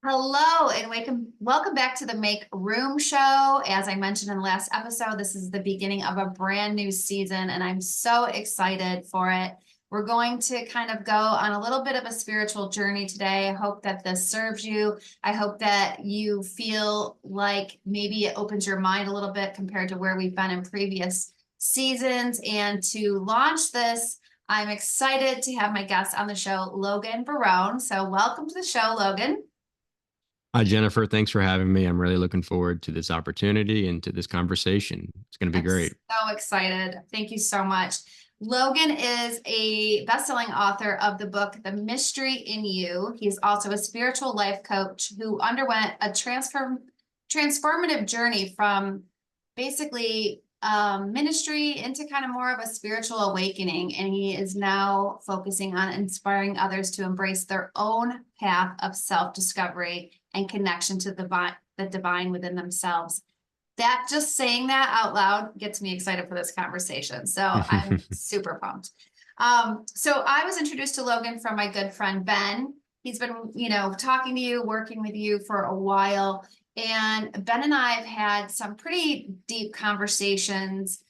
Hello and welcome back to the Make Room Show. As I mentioned in the last episode, this is the beginning of a brand new season, and I'm so excited for it. We're going to kind of go on a little bit of a spiritual journey today. I hope that this serves you. I hope that you feel like maybe it opens your mind a little bit compared to where we've been in previous seasons. And to launch this, I'm excited to have my guest on the show, Logan Barone. So welcome to the show, Logan. Hi, Jennifer. Thanks for having me. I'm really looking forward to this opportunity and to this conversation. It's going to be I'm great. so excited. Thank you so much. Logan is a best-selling author of the book, The Mystery in You. He's also a spiritual life coach who underwent a transformative journey from basically ministry into kind of more of a spiritual awakening. And he is now focusing on inspiring others to embrace their own path of self-discovery and connection to the divine within themselves. That just saying that out loud gets me excited for this conversation. So I'm super pumped. So I was introduced to Logan from my good friend Ben. He's been, talking to you, working with you for a while. And Ben and I have had some pretty deep conversations.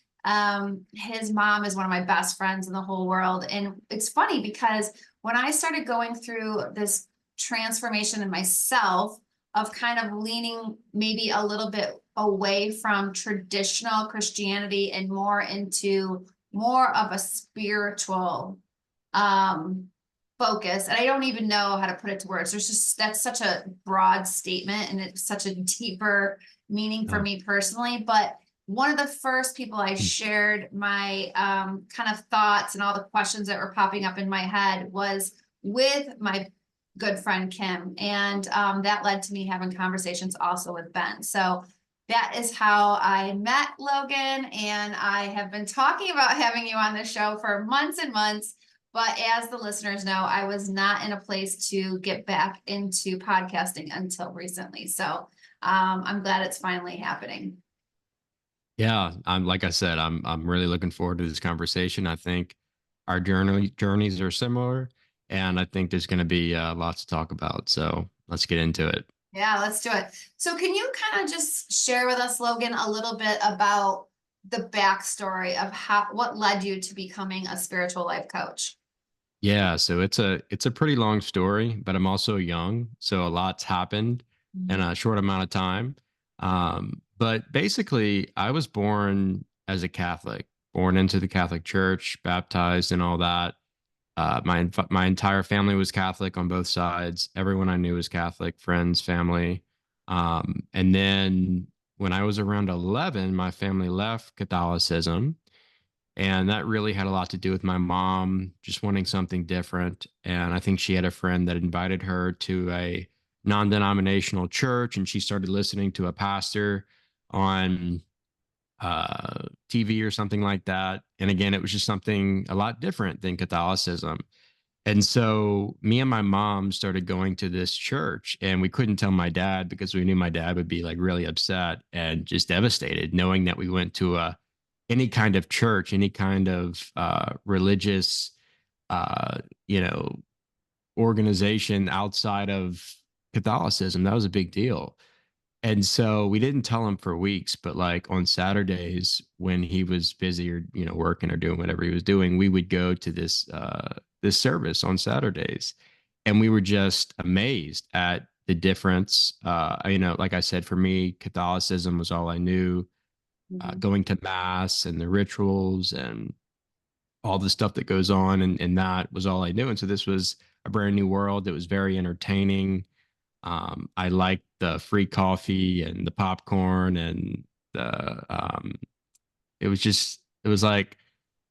His mom is one of my best friends in the whole world. And it's funny because when I started going through this transformation in myself, of kind of leaning maybe a little bit away from traditional Christianity and more into more of a spiritual focus. And I don't even know how to put it to words. That's such a broad statement and it's such a deeper meaning for Yeah. me personally. But one of the first people I shared my kind of thoughts and all the questions that were popping up in my head was with my good friend Kim. And that led to me having conversations also with Ben. So that is how I met Logan. And I have been talking about having you on the show for months and months. But as the listeners know, I was not in a place to get back into podcasting until recently. So I'm glad it's finally happening. Yeah, I'm like I said, I'm really looking forward to this conversation. I think our journeys are similar, and I think there's going to be lots to talk about. So let's get into it. Yeah, let's do it. So can you kind of just share with us, Logan, a little bit about the backstory of what led you to becoming a spiritual life coach? Yeah, so it's a pretty long story, but I'm also young, so a lot's happened in Mhm. a short amount of time. But basically, I was born as a Catholic, born into the Catholic Church, baptized, and all that. My entire family was Catholic on both sides. Everyone I knew was Catholic, friends, family. And then when I was around 11, my family left Catholicism, and that really had a lot to do with my mom just wanting something different. And I think she had a friend that invited her to a non denominational church, and she started listening to a pastor on TV or something like that. And again, it was just something a lot different than Catholicism. And so me and my mom started going to this church, and we couldn't tell my dad because we knew my dad would be like really upset and just devastated knowing that we went to any kind of church, any kind of religious, uh, you know, organization outside of Catholicism. That was a big deal. And so we didn't tell him for weeks, but like on Saturdays when he was busy or working or doing whatever he was doing, we would go to this service on Saturdays, and we were just amazed at the difference. Like I said, for me, Catholicism was all I knew. Mhm. Going to mass and the rituals and all the stuff that goes on, and that was all I knew. And so this was a brand new world. It was very entertaining. I liked the free coffee and the popcorn and the it was like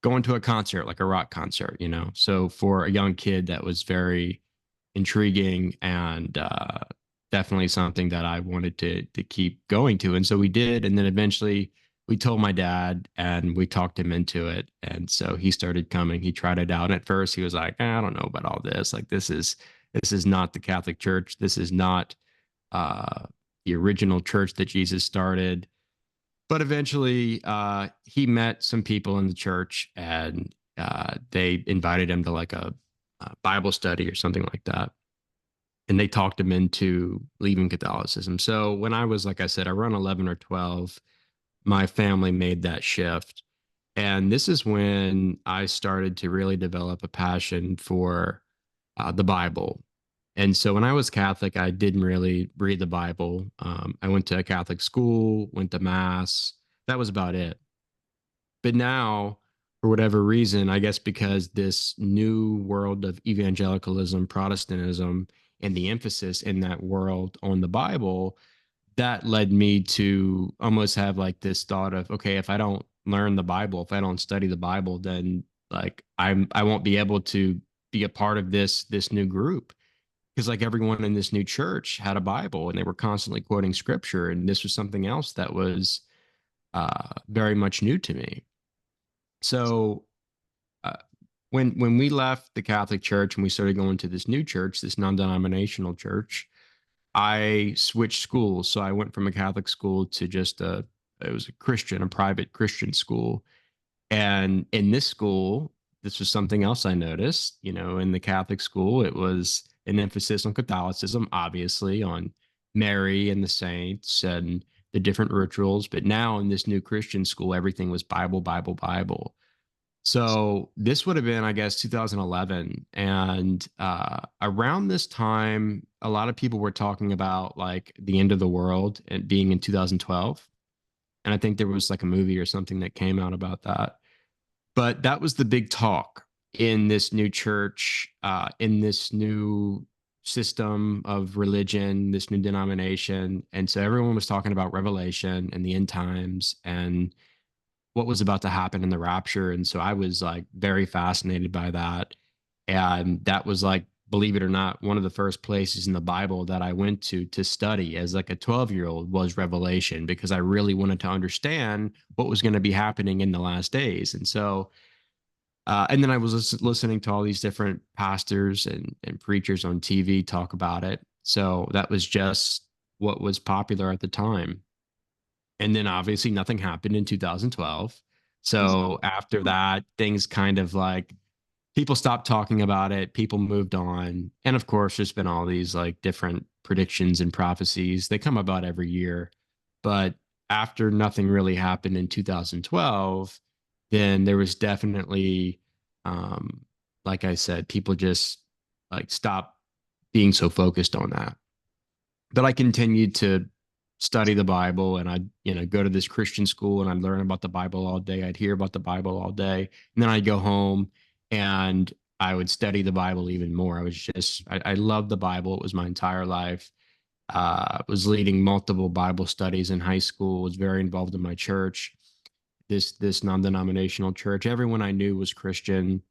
going to a concert, like a rock concert. So for a young kid, that was very intriguing and definitely something that I wanted to keep going to. And so we did, and then eventually we told my dad and we talked him into it. And so he started coming. He tried it out. And at first he was like, I don't know about all this. Like this is not the Catholic Church. This is not uh, the original church that Jesus started. But eventually, he met some people in the church, and they invited him to like a Bible study or something like that. and they talked him into leaving Catholicism. So when I was, like I said, around 11 or 12, my family made that shift. And this is when I started to really develop a passion for the Bible. And so when I was Catholic, I didn't really read the Bible. I went to a Catholic school, went to Mass. That was about it. But now, for whatever reason, I guess because this new world of evangelicalism, Protestantism, and the emphasis in that world on the Bible, that led me to almost have like this thought of, okay, if I don't learn the Bible, if I don't study the Bible, then like I won't be able to be a part of this new group. Because like everyone in this new church had a Bible and they were constantly quoting scripture, and this was something else that was very much new to me. So uh, when we left the Catholic Church and we started going to this new church, this non-denominational church, I switched schools. So I went from a Catholic school to just it was a Christian, a private Christian school. And in this school, this was something else I noticed. You know, in the Catholic school, it was an emphasis on Catholicism, obviously, on Mary and the saints and the different rituals. But now in this new Christian school, everything was Bible, Bible, Bible. So this would have been, I guess, 2011. And around this time, a lot of people were talking about like the end of the world and being in 2012. And I think there was like a movie or something that came out about that. But that was the big talk in this new church, in this new system of religion, this new denomination. And so everyone was talking about Revelation and the end times and what was about to happen in the rapture. And so I was like very fascinated by that. And that was like, believe it or not, one of the first places in the Bible that I went to study as like a 12-year-old was Revelation, because I really wanted to understand what was going to be happening in the last days. And so, and then I was listening to all these different pastors and preachers on TV talk about it. So that was just what was popular at the time. And then obviously nothing happened in 2012. So after that, things kind of like people stopped talking about it, people moved on. And of course, there's been all these like different predictions and prophecies. They come about every year. But after nothing really happened in 2012, then there was definitely, um, like I said, people just like stopped being so focused on that. But I continued to study the Bible, and I'd, go to this Christian school and I'd learn about the Bible all day. I'd hear about the Bible all day. And then I'd go home and I would study the Bible even more. I loved the Bible. It was my entire life. Was leading multiple Bible studies in high school, was very involved in my church, this non-denominational church. Everyone I knew was Christian,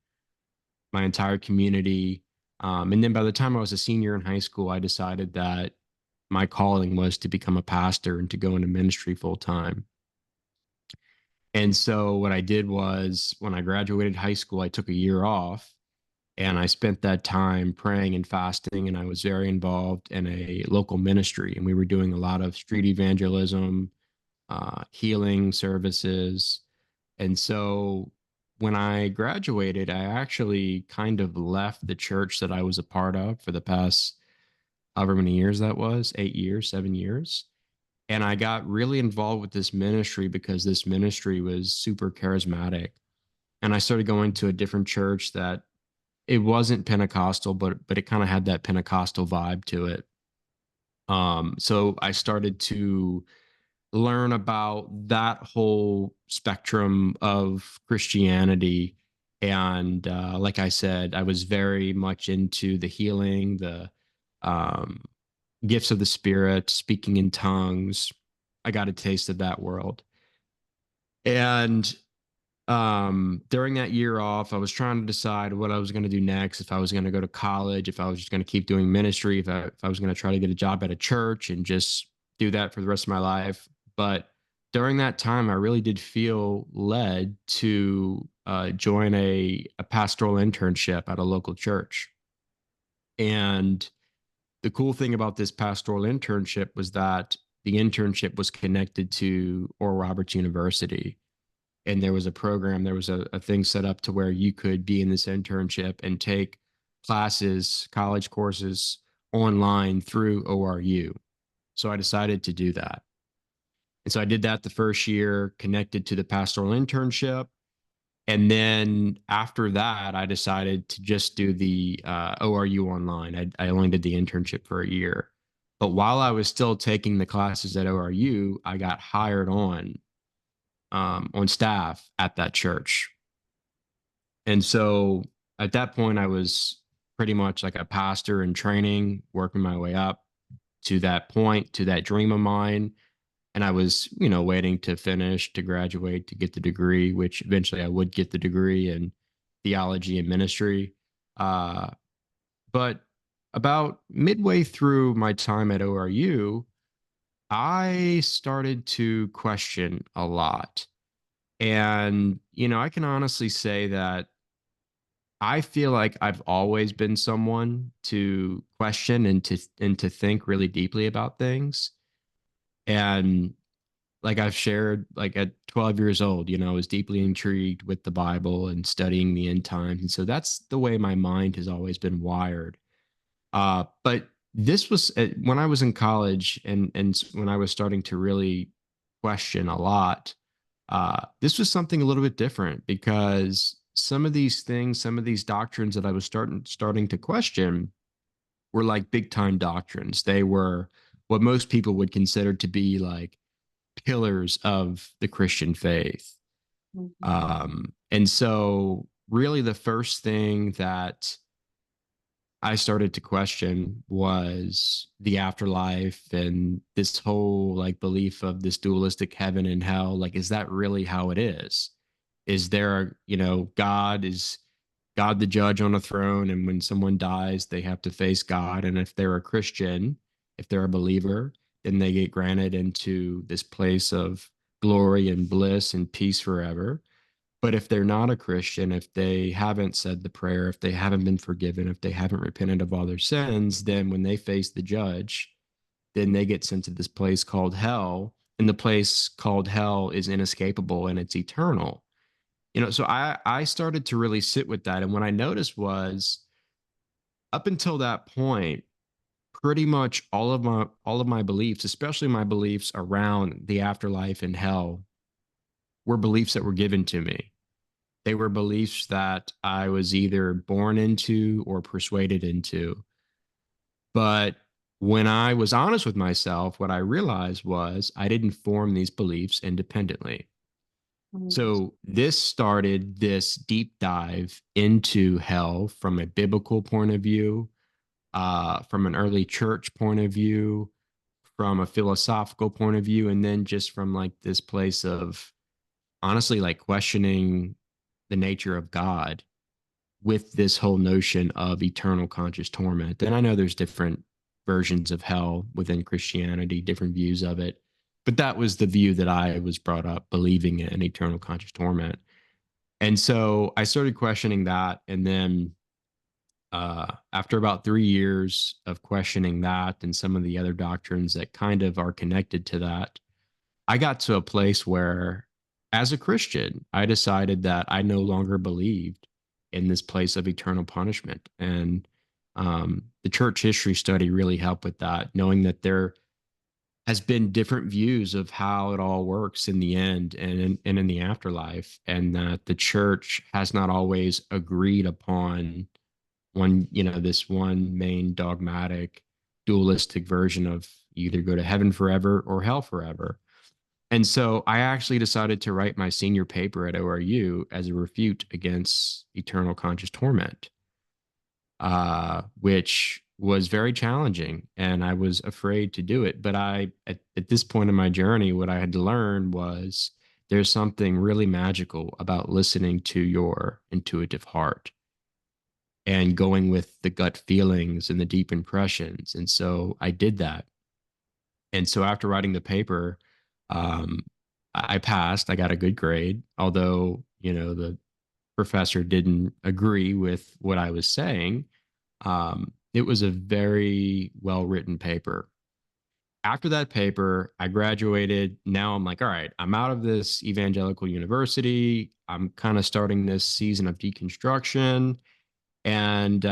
my entire community. And then by the time I was a senior in high school, I decided that my calling was to become a pastor and to go into ministry full time. And so what I did was when I graduated high school, I took a year off and I spent that time praying and fasting. And I was very involved in a local ministry. And we were doing a lot of street evangelism, healing services. And so when I graduated, I actually kind of left the church that I was a part of for the past however many years that was, 8 years, 7 years. And I got really involved with this ministry because this ministry was super charismatic. And I started going to a different church that it wasn't Pentecostal, but it kind of had that Pentecostal vibe to it. So I started to learn about that whole spectrum of Christianity. And like I said, I was very much into the healing, the um, gifts of the Spirit, speaking in tongues. I got a taste of that world. And during that year off, I was trying to decide what I was going to do next, if I was going to go to college, if I was just going to keep doing ministry, if I was going to try to get a job at a church and just do that for the rest of my life. But during that time, I really did feel led to join a pastoral internship at a local church. And the cool thing about this pastoral internship was that the internship was connected to Oral Roberts University. And there was a program, there was a thing set up to where you could be in this internship and take classes, college courses online through ORU. So I decided to do that. And so I did that the first year, connected to the pastoral internship. And then after that, I decided to just do the ORU online. I only did the internship for a year. But while I was still taking the classes at ORU, I got hired on staff at that church. And so at that point, I was pretty much like a pastor in training, working my way up to that point, to that dream of mine. And I was, waiting to finish, to graduate, to get the degree, which eventually I would get the degree in theology and ministry. Uh, but about midway through my time at ORU, I started to question a lot. And, I can honestly say that I feel like I've always been someone to question and to think really deeply about things. And like I've shared, like at 12 years old, I was deeply intrigued with the Bible and studying the end times. And so that's the way my mind has always been wired. But this was when I was in college and when I was starting to really question a lot. This was something a little bit different because some of these things, some of these doctrines that I was starting to question were like big time doctrines. They were what most people would consider to be like pillars of the Christian faith. Mhm. And so, really, the first thing that I started to question was the afterlife and this whole like belief of this dualistic heaven and hell. Like, is that really how it is? Is there, God is God the judge on a throne, and when someone dies, they have to face God. And if they're a Christian, if they're a believer, then they get granted into this place of glory and bliss and peace forever. But if they're not a Christian, if they haven't said the prayer, if they haven't been forgiven, if they haven't repented of all their sins, then when they face the judge, then they get sent to this place called hell. And the place called hell is inescapable and it's eternal. So I started to really sit with that. And what I noticed was up until that point, pretty much all of my beliefs, especially my beliefs around the afterlife and hell, were beliefs that were given to me. They were beliefs that I was either born into or persuaded into. But when I was honest with myself, what I realized was I didn't form these beliefs independently. Mhm. So this started this deep dive into hell from a biblical point of view, from an early church point of view, from a philosophical point of view, and then just from like this place of honestly like questioning the nature of God with this whole notion of eternal conscious torment. And I know there's different versions of hell within Christianity, different views of it. But that was the view that I was brought up believing in eternal conscious torment. And so I started questioning that. And then after about 3 years of questioning that and some of the other doctrines that kind of are connected to that, I got to a place where, as a Christian, I decided that I no longer believed in this place of eternal punishment. And the church history study really helped with that, knowing that there has been different views of how it all works in the end and in the afterlife, and that the church has not always agreed upon this one main dogmatic dualistic version of you either go to heaven forever or hell forever. And so I actually decided to write my senior paper at ORU as a refute against eternal conscious torment, which was very challenging. And I was afraid to do it. But at this point in my journey, what I had to learn was there's something really magical about listening to your intuitive heart and going with the gut feelings and the deep impressions. And so I did that. And so after writing the paper, um, I passed. I got a good grade, although the professor didn't agree with what I was saying. It was a very well written paper. After that paper, I graduated. Now I'm like, all right, I'm out of this evangelical university. I'm kind of starting this season of deconstruction. And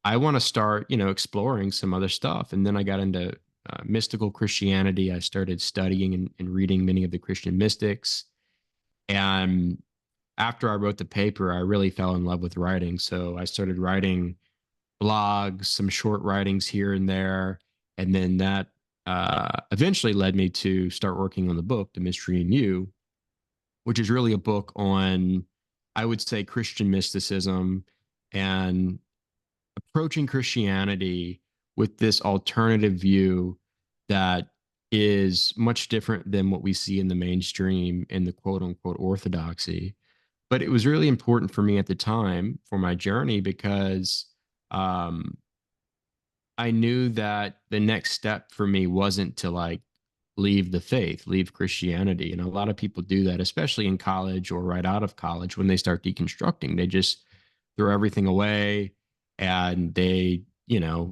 I want to start, exploring some other stuff. And then I got into mystical Christianity. I started studying and reading many of the Christian mystics. And after I wrote the paper, I really fell in love with writing. So I started writing blogs, some short writings here and there. And then that eventually led me to start working on the book, The Mystery in You, which is really a book on, I would say, Christian mysticism and approaching Christianity with this alternative view that is much different than what we see in the mainstream in the quote unquote orthodoxy. But it was really important for me at the time for my journey because um, I knew that the next step for me wasn't to like leave the faith, leave Christianity. And a lot of people do that, especially in college or right out of college when they start deconstructing. They just throw everything away and they,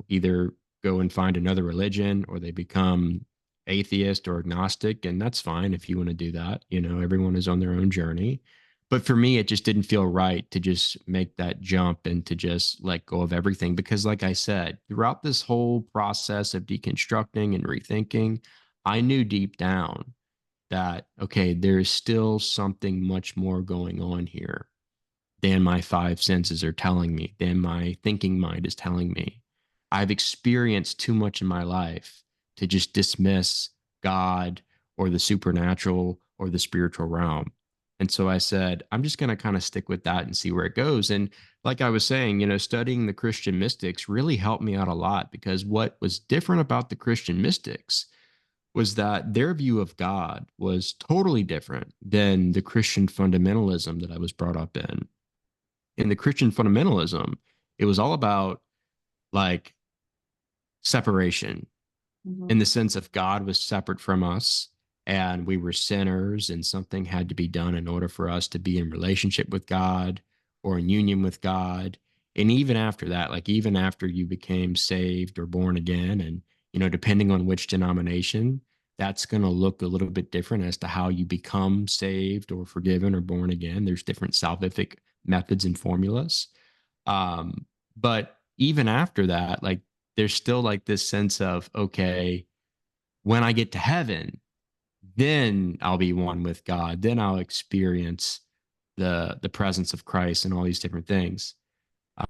either go and find another religion or they become atheist or agnostic. And that's fine if you want to do that. Everyone is on their own journey. But for me, it just didn't feel right to just make that jump and to just let go of everything. Because, like I said, throughout this whole process of deconstructing and rethinking, I knew deep down that, okay, there's still something much more going on here than my five senses are telling me, than my thinking mind is telling me. I've experienced too much in my life to just dismiss God or the supernatural or the spiritual realm. And so I said, I'm just going to kind of stick with that and see where it goes. And like I was saying, studying the Christian mystics really helped me out a lot because what was different about the Christian mystics was that their view of God was totally different than the Christian fundamentalism that I was brought up in. In the Christian fundamentalism, it was all about like separation in Mhm. the sense of God was separate from us and we were sinners and something had to be done in order for us to be in relationship with God or in union with God. And even after that, like even after you became saved or born again, and depending on which denomination, that's going to look a little bit different as to how you become saved or forgiven or born again. There's different salvific methods and formulas. Um, but even after that, like there's still like this sense of, okay, when I get to heaven, then I'll be one with God. Then I'll experience the presence of Christ and all these different things.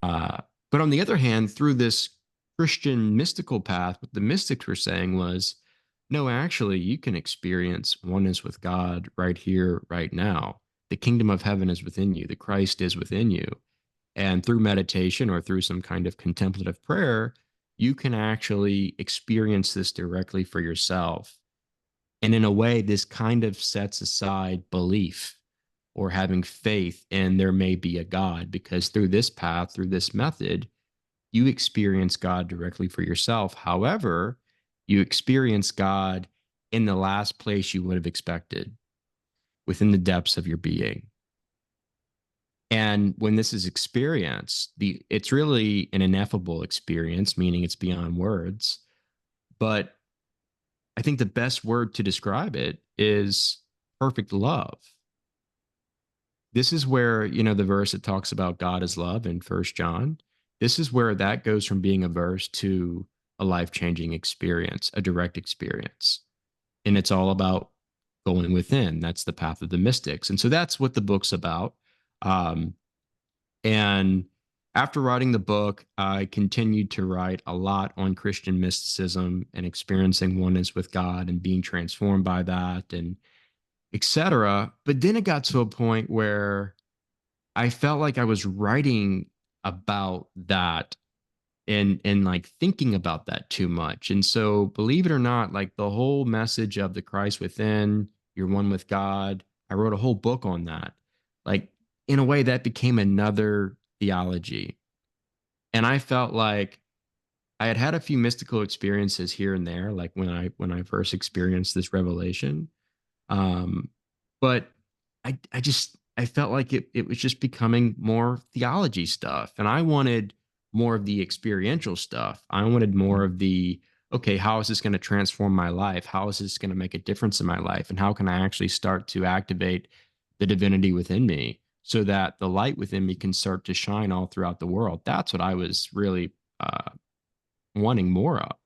Uh, but on the other hand, through this Christian mystical path, what the mystics were saying was, no, actually, you can experience oneness with God right here, right now. The kingdom of heaven is within you. The Christ is within you. And through meditation or through some kind of contemplative prayer, you can actually experience this directly for yourself. And in a way, this kind of sets aside belief or having faith in there may be a God, because through this path, through this method, you experience God directly for yourself. However, you experience God in the last place you would have expected, within the depths of your being. And when this is experienced, it's really an ineffable experience, meaning it's beyond words. But I think the best word to describe it is perfect love. This is where, the verse that talks about God is love in First John. This is where that goes from being a verse to a life-changing experience, a direct experience. And it's all about going within. That's the path of the mystics. And so that's what the book's about. Um, And after writing the book, I continued to write a lot on Christian mysticism and experiencing oneness with God and being transformed by that and etc. But then it got to a point where I felt like I was writing about that and like thinking about that too much. And so believe it or not, like the whole message of the Christ within, you're one with God, I wrote a whole book on that. Like in a way that became another theology. And I felt like I had had a few mystical experiences here and there, like when I first experienced this revelation. But I felt like it was just becoming more theology stuff. And I wanted more of the experiential stuff. I wanted more of the, okay, how is this going to transform my life? How is this going to make a difference in my life? And how can I actually start to activate the divinity within me so that the light within me can start to shine all throughout the world? That's what I was really uh, wanting more of.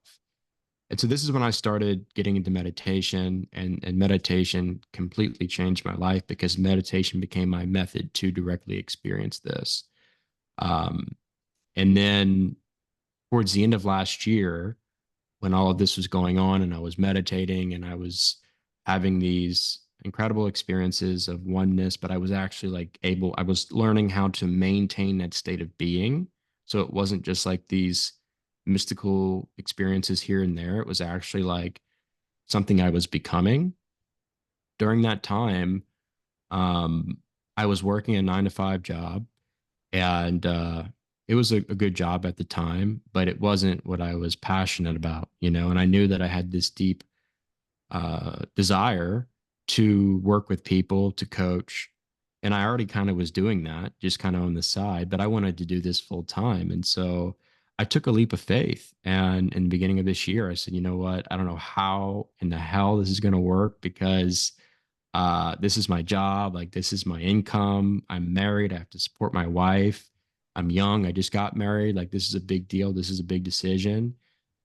And so this is when I started getting into meditation, and meditation completely changed my life because meditation became my method to directly experience this. Um, and then towards the end of last year, when all of this was going on and I was meditating and I was having these incredible experiences of oneness, but I was actually I was learning how to maintain that state of being. So it wasn't just like these mystical experiences here and there. It was actually like something I was becoming. During that time, um, I was working a 9 to 5 job, and it was a good job at the time, but it wasn't what I was passionate about, and I knew that I had this deep desire to work with people, to coach. And I already kind of was doing that, just kind of on the side, but I wanted to do this full time. And so I took a leap of faith. And in the beginning of this year, I said, you know what? I don't know how in the hell this is going to work, because this is my job. Like, this is my income. I'm married. I have to support my wife. I'm young. I just got married. Like, this is a big deal. This is a big decision.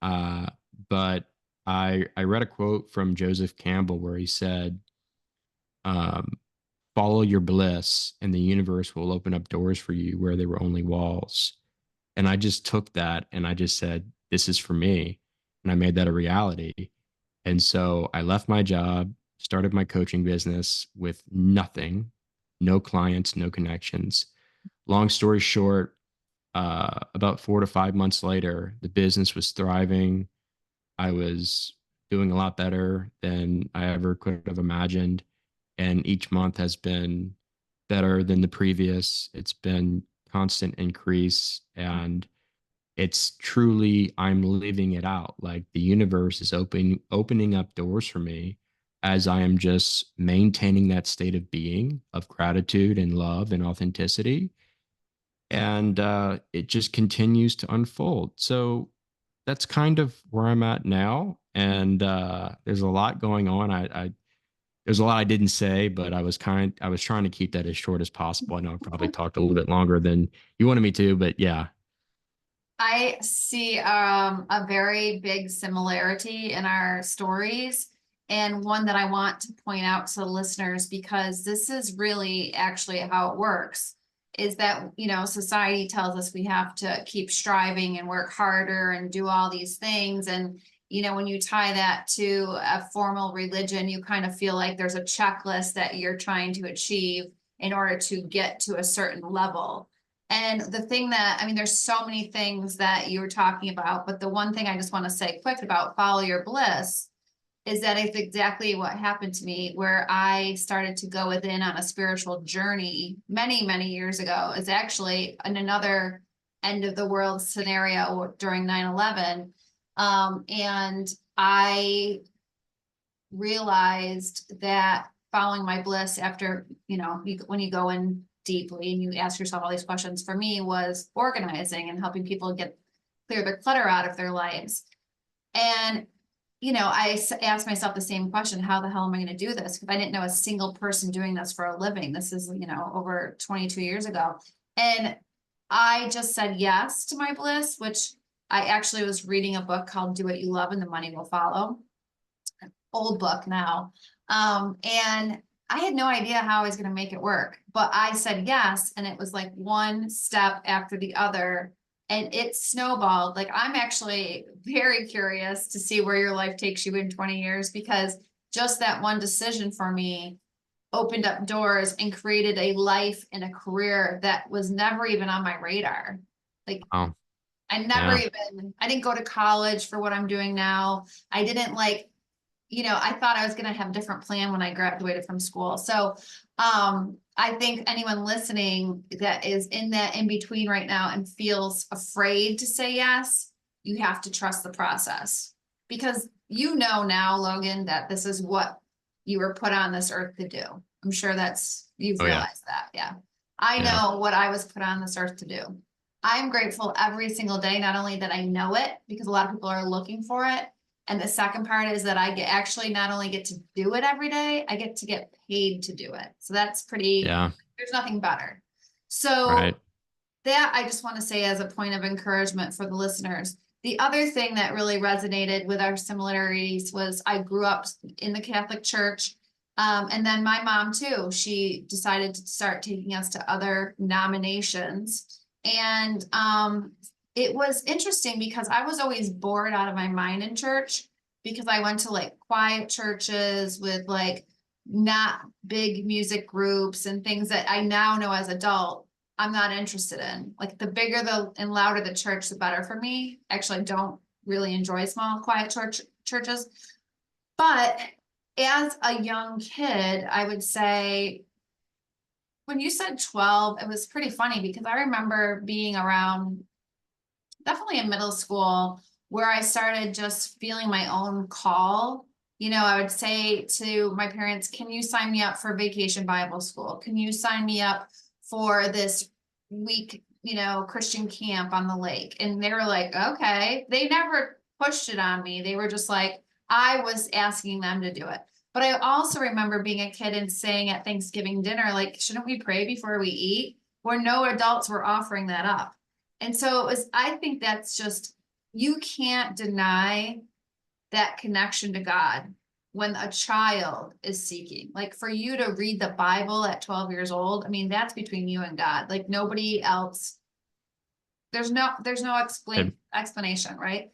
Uh, but I read a quote from Joseph Campbell where he said, um, "Follow your bliss, and the universe will open up doors for you where there were only walls." And I just took that and I just said, "This is for me," and I made that a reality. And so I left my job, started my coaching business with nothing, no clients, no connections. Long story short, about 4 to 5 months later, the business was thriving. I was doing a lot better than I ever could have imagined. And each month has been better than the previous. It's been constant increase. And it's truly, I'm living it out. Like, the universe is opening up doors for me as I am just maintaining that state of being, of gratitude and love and authenticity. And it just continues to unfold. So that's kind of where I'm at now. And there's a lot going on. I there's a lot I didn't say, but I was trying to keep that as short as possible. I know I probably talked a little bit longer than you wanted me to, but yeah. I see a very big similarity in our stories, and one that I want to point out to the listeners, because this is really actually how it works, is that, society tells us we have to keep striving and work harder and do all these things. And, when you tie that to a formal religion, you kind of feel like there's a checklist that you're trying to achieve in order to get to a certain level. And the thing that, I mean, there's so many things that you were talking about, but the one thing I just want to say quick about follow your bliss is that it's exactly what happened to me, where I started to go within on a spiritual journey many, many years ago. Is actually in another end of the world scenario during 9/11. And I realized that following my bliss after, when you go in deeply and you ask yourself all these questions, for me was organizing and helping people get clear the clutter out of their lives. And, asked myself the same question: how the hell am I going to do this? Because I didn't know a single person doing this for a living. This is, over 22 years ago. And I just said yes to my bliss, which I actually was reading a book called Do What You Love and the Money Will Follow. Old book now. And I had no idea how I was going to make it work, but I said yes. And it was like one step after the other, and it snowballed. Like, I'm actually very curious to see where your life takes you in 20 years, because just that one decision for me opened up doors and created a life and a career that was never even on my radar. Like, Oh, I yeah. didn't go to college for what I'm doing now. I didn't like, I thought I was going to have a different plan when I graduated from school. So, I think anyone listening that is in that in between right now and feels afraid to say yes, you have to trust the process, because now, Logan, that this is what you were put on this earth to do. I'm sure you've Oh, yeah. realized that. Yeah. I Yeah. know what I was put on this earth to do. I'm grateful every single day, not only that I know it, because a lot of people are looking for it. And the second part is that I actually not only get to do it every day, I get to get paid to do it. So that's pretty, Yeah. there's nothing better. So Right. that I just want to say as a point of encouragement for the listeners. The other thing that really resonated with our similarities was I grew up in the Catholic Church. And then my mom too, she decided to start taking us to other denominations. And it was interesting because I was always bored out of my mind in church because I went to like quiet churches with like not big music groups and things that I now know as adult I'm not interested in. Like the bigger and louder the church, the better for me. Actually, I don't really enjoy small, quiet churches. But as a young kid, I would say when you said 12, it was pretty funny because I remember being around definitely in middle school where I started just feeling my own call. I would say to my parents, can you sign me up for vacation Bible school? Can you sign me up for this week, Christian camp on the lake? And they were like, okay. They never pushed it on me. They were just like, I was asking them to do it. But I also remember being a kid and saying at Thanksgiving dinner, like, shouldn't we pray before we eat? Where no adults were offering that up. And so I think that's just, you can't deny that connection to God when a child is seeking. Like for you to read the Bible at 12 years old, I mean, that's between you and God. Like nobody else, there's no explanation, right? Right.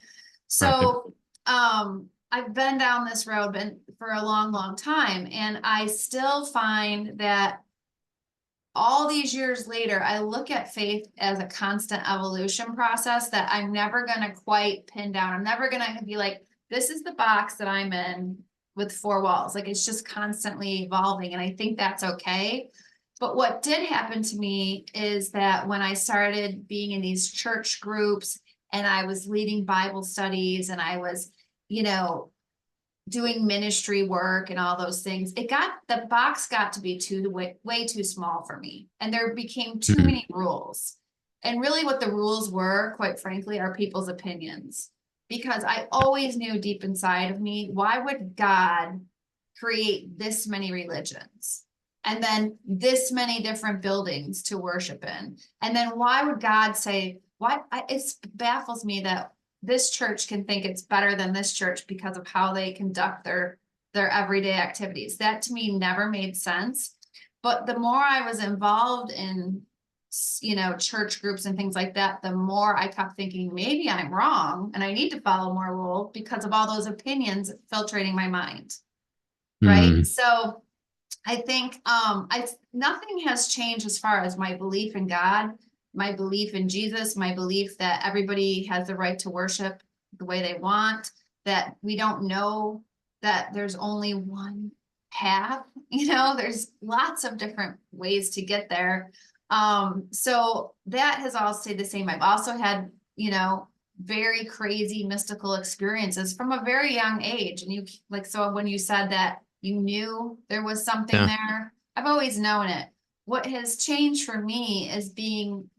So I've been down this road for a long, long time, and I still find that all these years later, I look at faith as a constant evolution process that I'm never going to quite pin down. I'm never going to be like, this is the box that I'm in with four walls. Like it's just constantly evolving. And I think that's okay. But what did happen to me is that when I started being in these church groups and I was leading Bible studies and I was, doing ministry work and all those things, the box got to be way too small for me. And there became too Mhm. many rules. And really what the rules were, quite frankly, are people's opinions. Because I always knew deep inside of me, why would God create this many religions? And then this many different buildings to worship in? And then why would God say, it baffles me that this church can think it's better than this church because of how they conduct their everyday activities. That to me never made sense. But the more I was involved in, church groups and things like that, the more I kept thinking maybe I'm wrong and I need to follow more rules because of all those opinions filtrating my mind. Right. Mm. So I think nothing has changed as far as my belief in God, my belief in Jesus, my belief that everybody has the right to worship the way they want, that we don't know that there's only one path, there's lots of different ways to get there. So that has all stayed the same. I've also had, very crazy mystical experiences from a very young age. And so when you said that you knew there was something Yeah. there, I've always known it. What has changed for me is being,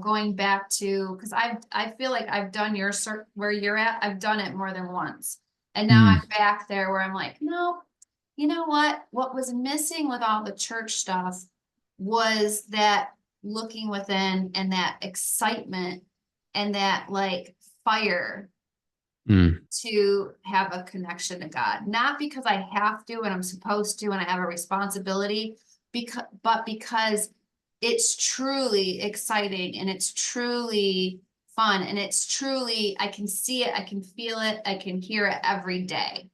going back to, because I feel like I've done where you're at, I've done it more than once. And now Mm. I'm back there where I'm like, no, you know what was missing with all the church stuff was that looking within and that excitement and that like fire Mm. to have a connection to God, not because I have to and I'm supposed to and I have a responsibility, but because it's truly exciting and it's truly fun and it's truly, I can see it, I can feel it, I can hear it every day,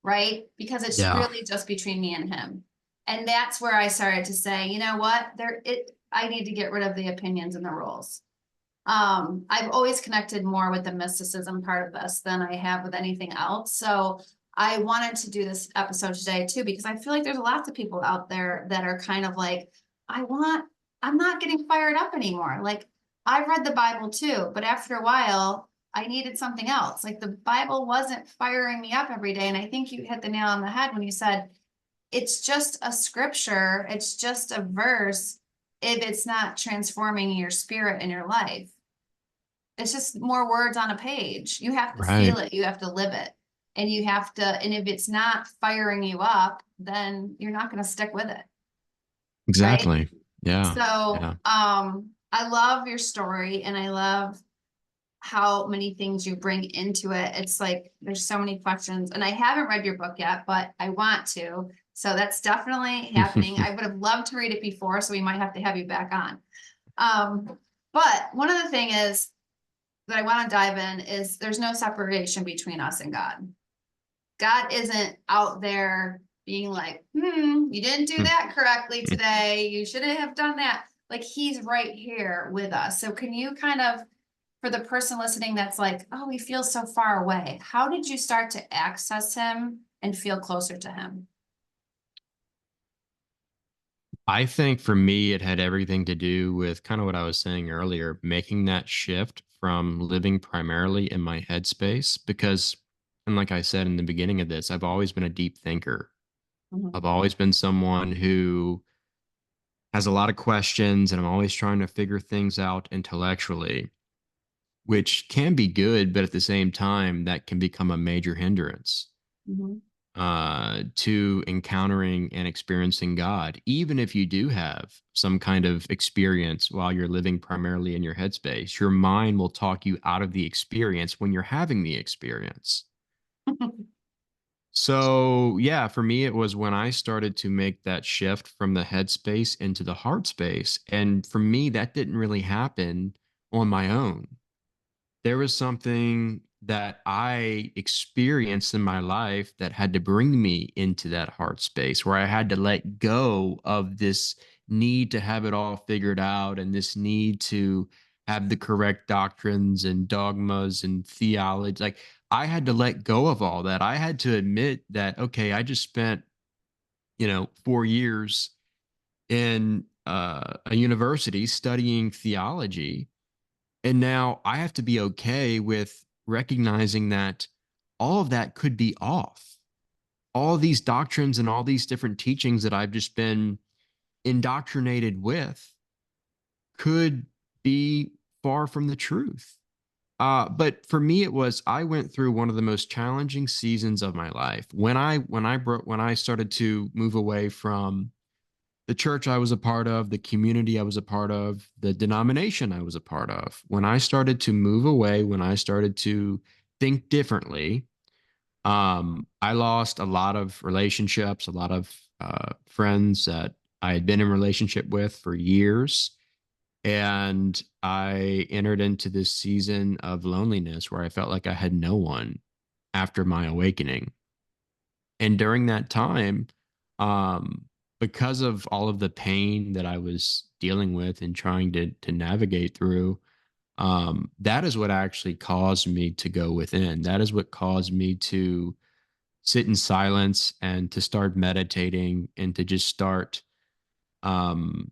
right? Because it's Yeah. really just between me and him. And that's where I started to say, you know what, I need to get rid of the opinions and the rules. I've always connected more with the mysticism part of this than I have with anything else. So I wanted to do this episode today too, because I feel like there's lots of people out there that are kind of like, I'm not getting fired up anymore. Like I've read the Bible too, but after a while I needed something else. Like the Bible wasn't firing me up every day. And I think you hit the nail on the head when you said, it's just a scripture. It's just a verse if it's not transforming your spirit and your life. It's just more words on a page. You have to Right. feel it. You have to live it. And and if it's not firing you up, then you're not going to stick with it. Right. Exactly. Yeah. So, Yeah. I love your story and I love how many things you bring into it. It's like there's so many questions, and I haven't read your book yet, but I want to. So that's definitely happening. I would have loved to read it before, so we might have to have you back on. But one of the thing is that I want to dive in is there's no separation between us and God. God isn't out there being like, you didn't do that correctly today. You shouldn't have done that. Like he's right here with us. So can you kind of, for the person listening that's like, oh, he feels so far away, how did you start to access him and feel closer to him? I think for me, it had everything to do with kind of what I was saying earlier, making that shift from living primarily in my headspace. Because, and like I said in the beginning of this, I've always been a deep thinker. Mhm. I've always been someone who has a lot of questions, and I'm always trying to figure things out intellectually, which can be good, but at the same time, that can become a major hindrance Mhm. to encountering and experiencing God, even if you do have some kind of experience while you're living primarily in your headspace. Your mind will talk you out of the experience when you're having the experience. So, yeah, for me, it was when I started to make that shift from the headspace into the heart space. And for me, that didn't really happen on my own. There was something that I experienced in my life that had to bring me into that heart space where I had to let go of this need to have it all figured out and this need to have the correct doctrines and dogmas and theology. Like I had to let go of all that. I had to admit that, okay, I just spent, 4 years in a university studying theology, and now I have to be okay with recognizing that all of that could be off. All these doctrines and all these different teachings that I've just been indoctrinated with could be far from the truth. But for me, it was I went through one of the most challenging seasons of my life when I started to move away from the church I was a part of, the community I was a part of, the denomination I was a part of. When I started to move away, when I started to think differently, I lost a lot of relationships, a lot of friends that I had been in relationship with for years. And I entered into this season of loneliness where I felt like I had no one after my awakening. And during that time, um, because of all of the pain that I was dealing with and trying to navigate through, that is what actually caused me to go within. That is what caused me to sit in silence and to start meditating and to just start um,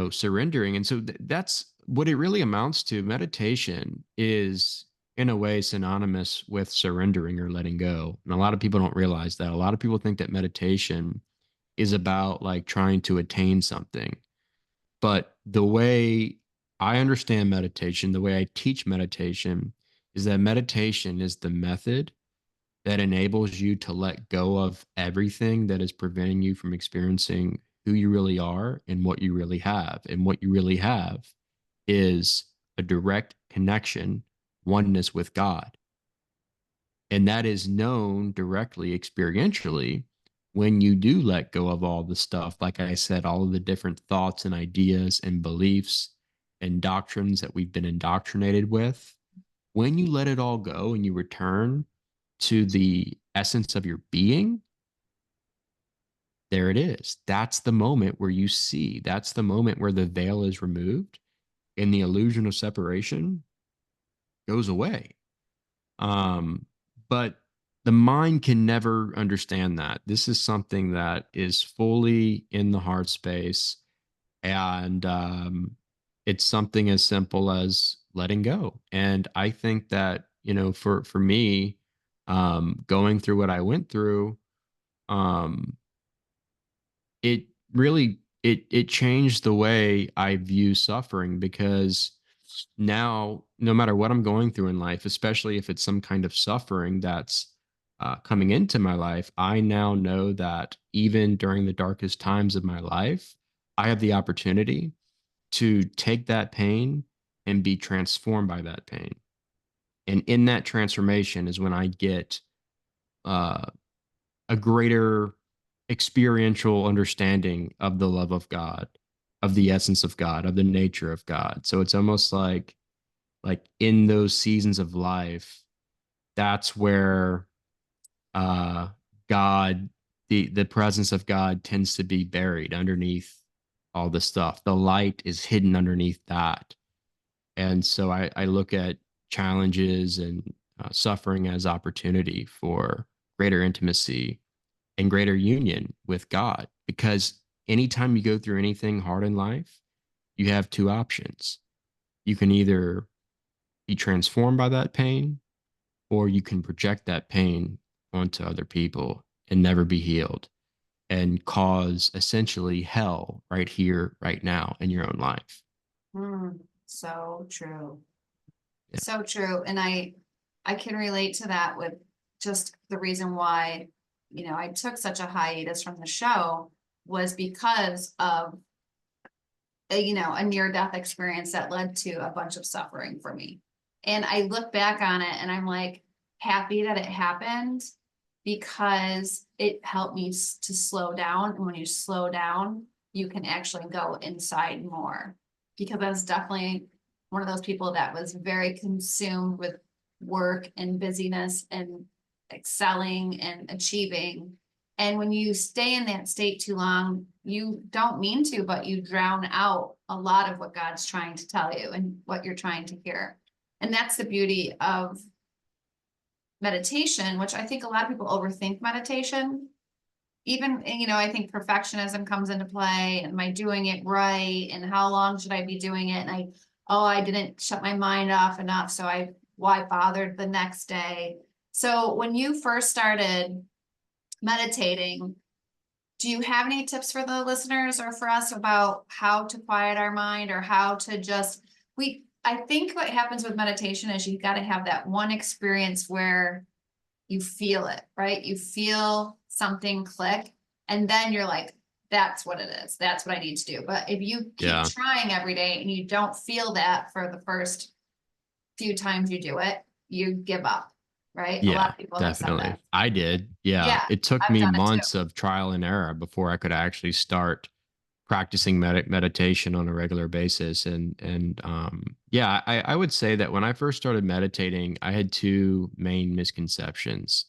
surrendering. And so that's what it really amounts to. Meditation is, in a way, synonymous with surrendering or letting go. And a lot of people don't realize that. A lot of people think that meditation is about like trying to attain something. But the way I understand meditation, the way I teach meditation, is that meditation is the method that enables you to let go of everything that is preventing you from experiencing who you really are and what you really have. And what you really have is a direct connection, oneness with God. And that is known directly, experientially, when you do let go of all the stuff. Like I said, all of the different thoughts and ideas and beliefs and doctrines that we've been indoctrinated with. When you let it all go and you return to the essence of your being, there it is. That's the moment where you see. That's the moment where the veil is removed and the illusion of separation goes away. Um, but the mind can never understand that. This is something that is fully in the heart space. And it's something as simple as letting go. And I think that, for me, going through what I went through, um, it really it changed the way I view suffering, because now no matter what I'm going through in life, especially if it's some kind of suffering that's coming into my life, I now know that even during the darkest times of my life, I have the opportunity to take that pain and be transformed by that pain. And in that transformation is when I get uh, a greater experiential understanding of the love of God, of the essence of God, of the nature of God. So it's almost like in those seasons of life, that's where uh God, the presence of God tends to be buried underneath all the stuff. The light is hidden underneath that. And so I look at challenges and suffering as opportunity for greater intimacy and greater union with God. Because anytime you go through anything hard in life, you have two options. You can either be transformed by that pain, or you can project that pain onto other people and never be healed and cause essentially hell right here, right now in your own life. So true. Yeah. So true. And I can relate to that with just the reason why, I took such a hiatus from the show was because of a near-death experience that led to a bunch of suffering for me. And I look back on it and I'm like happy that it happened because it helped me to slow down. And when you slow down, you can actually go inside more. Because I was definitely one of those people that was very consumed with work and busyness and excelling and achieving. And when you stay in that state too long, you don't mean to, but you drown out a lot of what God's trying to tell you and what you're trying to hear. And that's the beauty of meditation, which I think a lot of people overthink meditation. Even, I think perfectionism comes into play. Am I doing it right? And how long should I be doing it? And I didn't shut my mind off enough. So why bothered the next day? So when you first started meditating, do you have any tips for the listeners or for us about how to quiet our mind or how to I think what happens with meditation is you got to have that one experience where you feel it, right? You feel something click and then you're like, that's what it is. That's what I need to do. But if you keep Yeah. trying every day and you don't feel that for the first few times you do it, you give up, right? A lot Yeah, of people have said definitely. that. I did. Yeah. Yeah, It took I've me done it too. months of trial and error before I could actually start practicing meditation on a regular basis. And yeah, I would say that when I first started meditating, I had two main misconceptions.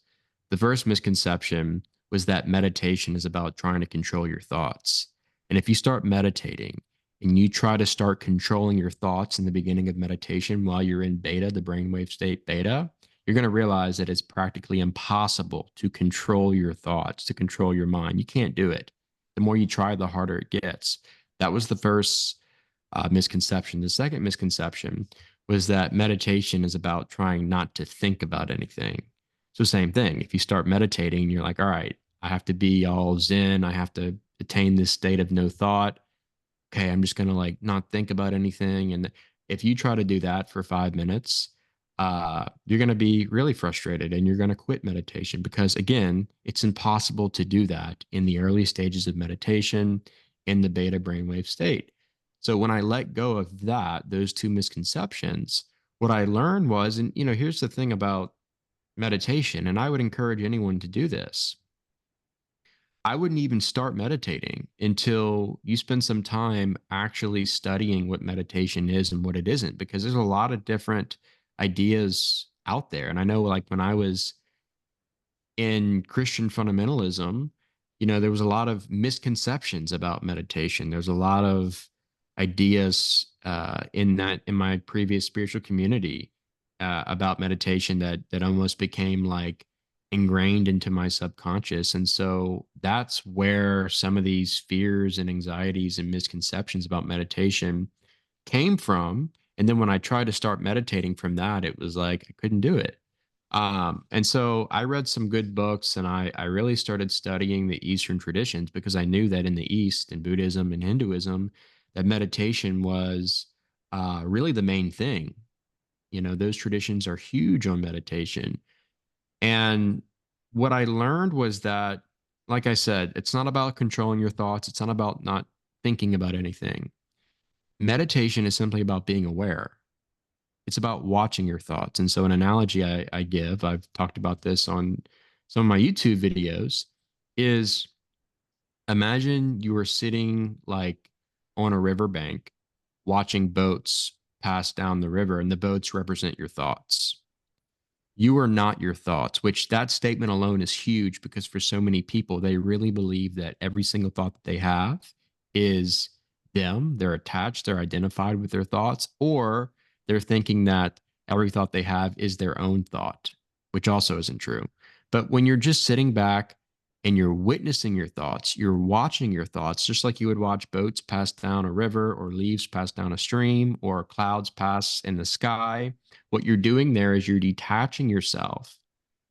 The first misconception was that meditation is about trying to control your thoughts. And if you start meditating and you try to start controlling your thoughts in the beginning of meditation while you're in beta, the brainwave state beta, you're going to realize that it's practically impossible to control your thoughts, to control your mind. You can't do it. The more you try, the harder it gets. That was the first misconception. The second misconception was that meditation is about trying not to think about anything. So, same thing. If you start meditating, you're like, all right, I have to be all zen. I have to attain this state of no thought. Okay, I'm just going to like not think about anything. And if you try to do that for 5 minutes, you're going to be really frustrated and you're going to quit meditation because, again, it's impossible to do that in the early stages of meditation in the beta brainwave state. So when I let go of that, those two misconceptions, what I learned was, and here's the thing about meditation, and I would encourage anyone to do this. I wouldn't even start meditating until you spend some time actually studying what meditation is and what it isn't, because there's a lot of different ideas out there. And I know, like, when I was in Christian fundamentalism, there was a lot of misconceptions about meditation. There's a lot of ideas in my previous spiritual community about meditation that almost became like ingrained into my subconscious. And so that's where some of these fears and anxieties and misconceptions about meditation came from. And then when I tried to start meditating from that, it was like I couldn't do it. And so I read some good books and I really started studying the Eastern traditions because I knew that in the East, in Buddhism and Hinduism, that meditation was really the main thing. Those traditions are huge on meditation. And what I learned was that, like I said, it's not about controlling your thoughts, it's not about not thinking about anything. meditation is simply about being aware. It's about watching your thoughts. And so, an analogy I give, I've talked about this on some of my YouTube videos, is imagine you are sitting like on a riverbank watching boats pass down the river, and the boats represent your thoughts. You are not your thoughts, which that statement alone is huge because for so many people, they really believe that every single thought that they have is them. They're attached, they're identified with their thoughts, or they're thinking that every thought they have is their own thought, which also isn't true. But when you're just sitting back and you're witnessing your thoughts, you're watching your thoughts, just like you would watch boats pass down a river or leaves pass down a stream or clouds pass in the sky. What you're doing there is you're detaching yourself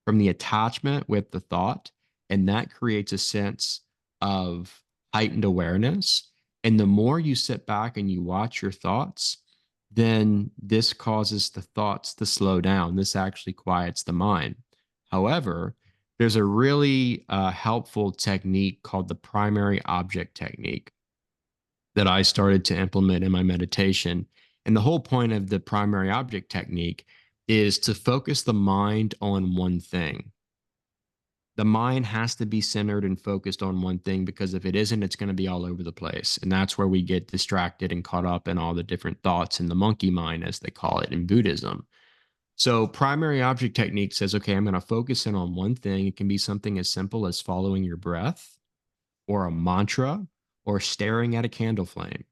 from the attachment with the thought, and that creates a sense of heightened awareness. And the more you sit back and you watch your thoughts, then this causes the thoughts to slow down. This actually quiets the mind. However, there's a really helpful technique called the primary object technique that I started to implement in my meditation. And the whole point of the primary object technique is to focus the mind on one thing. The mind has to be centered and focused on one thing because if it isn't, it's going to be all over the place. And that's where we get distracted and caught up in all the different thoughts in the monkey mind, as they call it in Buddhism. So, primary object technique says, okay, I'm going to focus in on one thing. It can be something as simple as following your breath or a mantra or staring at a candle flame,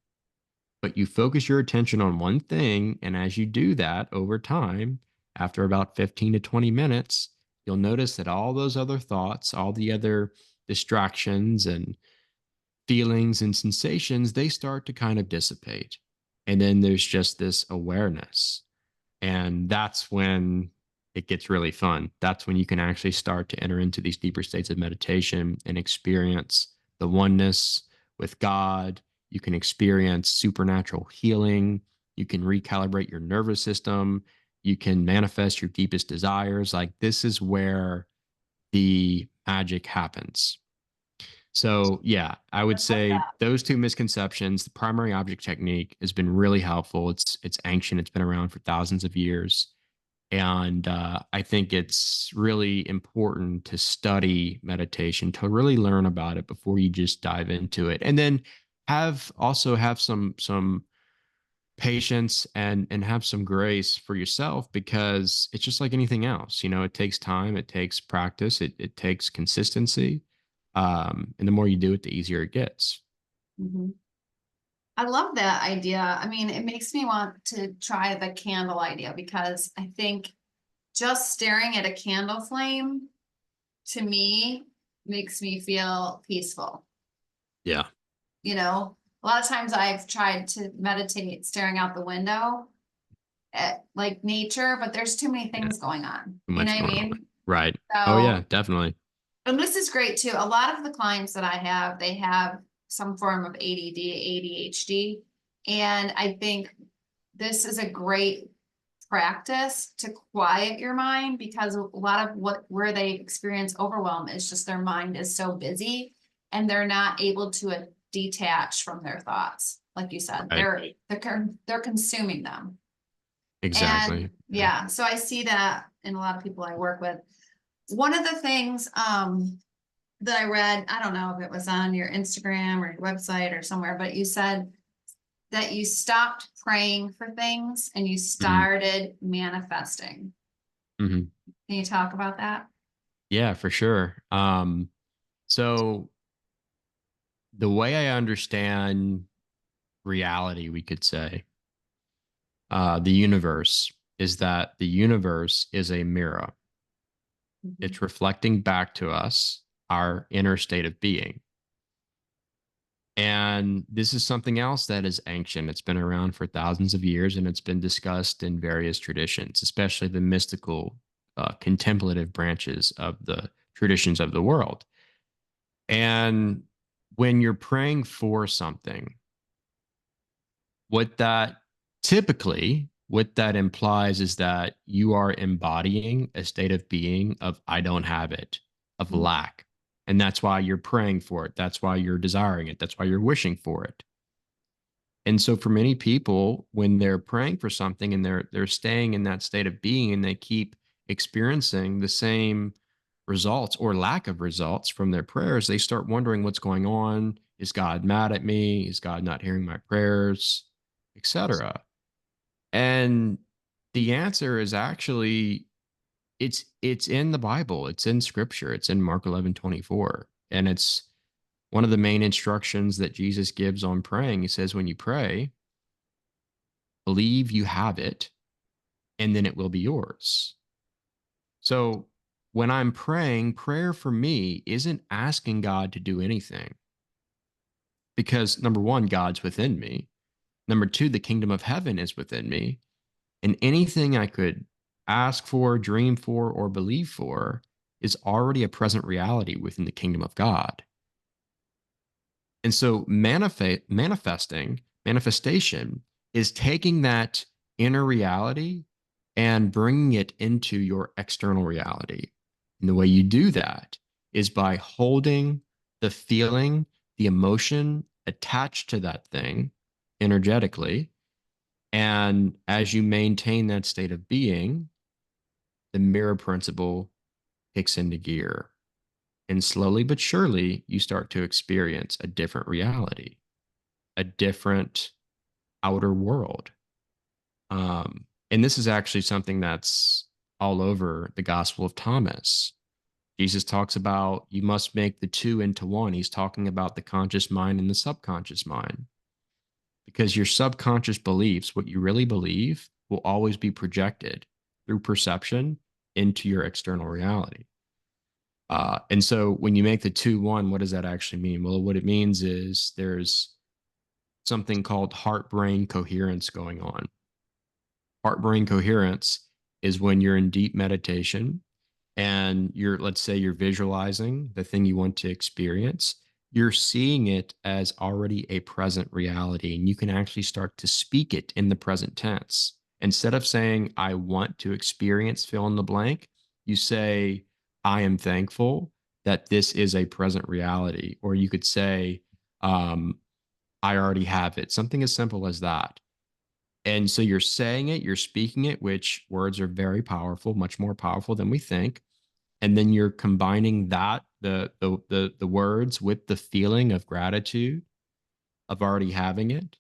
but you focus your attention on one thing. And as you do that over time, after about 15 to 20 minutes, you'll notice that all those other thoughts, all the other distractions and feelings and sensations, they start to kind of dissipate. And then there's just this awareness. And that's when it gets really fun. That's when you can actually start to enter into these deeper states of meditation and experience the oneness with God. You can experience supernatural healing. You can recalibrate your nervous system. You can manifest your deepest desires. Like, this is where the magic happens. So, yeah, I would I love say that. those two misconceptions. The primary object technique has been really helpful. It's ancient. It's been around for thousands of years, and I think it's really important to study meditation to really learn about it before you just dive into it, and then have some patience and have some grace for yourself because it's just like anything else. It takes time, it takes practice, it takes consistency, and the more you do it, the easier it gets. Mhm. I love that idea. I mean, it makes me want to try the candle idea because I think just staring at a candle flame to me makes me feel peaceful. Yeah. A lot of times I've tried to meditate staring out the window at like nature, but there's too many Yeah, things going on. too You know much what I going on. mean? Right. Oh yeah, So, definitely. and this is great too. A lot of the clients that I have, they have some form of ADD, ADHD. And I think this is a great practice to quiet your mind because a lot of where they experience overwhelm is just their mind is so busy and they're not able to detach from their thoughts. Like you said, Right. they're consuming them. And Exactly. Yeah. yeah, so I see that in a lot of people I work with. One of the things that I read, I don't know if it was on your Instagram or your website or somewhere, but you said that you stopped praying for things and you Mhm. started manifesting. Mhm. Can you talk about that? Yeah, for sure. So the way I understand reality, we could say, the universe, is that the universe is a mirror. Mhm. It's reflecting back to us our inner state of being. And this is something else that is ancient. It's been around for thousands of years and it's been discussed in various traditions, especially the mystical, contemplative branches of the traditions of the world. And when you're praying for something, what that what that implies is that you are embodying a state of being of I don't have it, of lack. And that's why you're praying for it. That's why you're desiring it. That's why you're wishing for it. And so for many people, when they're praying for something and they're staying in that state of being and they keep experiencing the same results or lack of results from their prayers, they start wondering what's going on. Is God mad at me? Is God not hearing my prayers, etc.? And the answer is actually it's in the Bible. It's in scripture. It's in Mark 11:24. And it's one of the main instructions that Jesus gives on praying. He says, when you pray, believe you have it, and then it will be yours. So when I'm praying, prayer for me isn't asking God to do anything because number one, God's within me. Number two, the kingdom of heaven is within me. And anything I could ask for, dream for, or believe for is already a present reality within the kingdom of God. And so manifestation is taking that inner reality and bringing it into your external reality. And the way you do that is by holding the feeling, the emotion attached to that thing energetically. And as you maintain that state of being, the mirror principle kicks into gear. And slowly but surely, you start to experience a different reality, a different outer world. And this is actually something that's all over the Gospel of Thomas. Jesus talks about you must make the two into one. He's talking about the conscious mind and the subconscious mind because your subconscious beliefs, what you really believe, will always be projected through perception into your external reality. And so when you make the two one, what does that actually mean? Well, what it means is there's something called heart brain coherence going on. Heart brain coherence is when you're in deep meditation and let's say you're visualizing the thing you want to experience, you're seeing it as already a present reality, and you can actually start to speak it in the present tense. Instead of saying, I want to experience fill in the blank, you say, I am thankful that this is a present reality. Or you could say, I already have it. Something as simple as that. And so you're saying it, you're speaking it, which words are very powerful, much more powerful than we think. And then you're combining that, the words with the feeling of gratitude of already having it.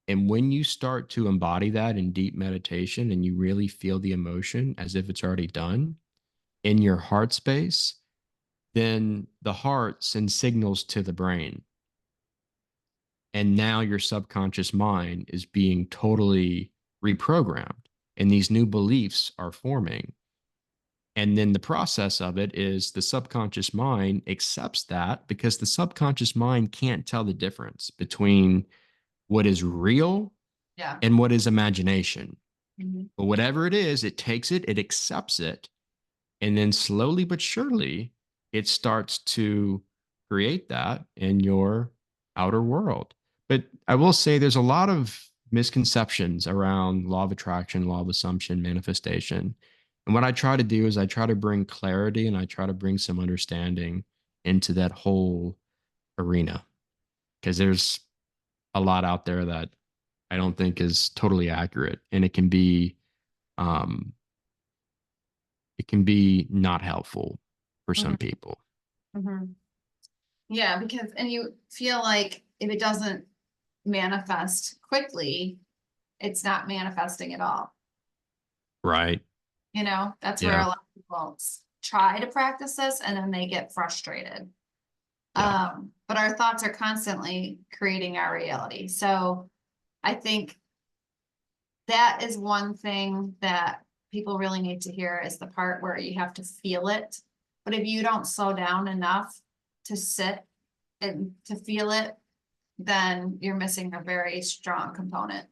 And when you start to embody that in deep meditation and you really feel the emotion as if it's already done in your heart space, then the heart sends signals to the brain. And now your subconscious mind is being totally reprogrammed and these new beliefs are forming. And then the process of it is the subconscious mind accepts that because the subconscious mind can't tell the difference between what is real Yeah. and what is imagination. Mhm. But whatever it is, it takes it, it accepts it, and then slowly but surely, it starts to create that in your outer world. But I will say there's a lot of misconceptions around law of attraction, law of assumption, manifestation. And what I try to do is I try to bring clarity and I try to bring some understanding into that whole arena because there's a lot out there that I don't think is totally accurate and um it can be not helpful for some Mhm. people. Mhm. Yeah, because and you feel like if it doesn't manifest quickly, it's not manifesting at all. Right. That's where a Yeah. lot of people try to practice this and then they get frustrated. Yeah. But our thoughts are constantly creating our reality. So I think that is one thing that people really need to hear is the part where you have to feel it. But if you don't slow down enough to sit and to feel it, then you're missing a very strong component,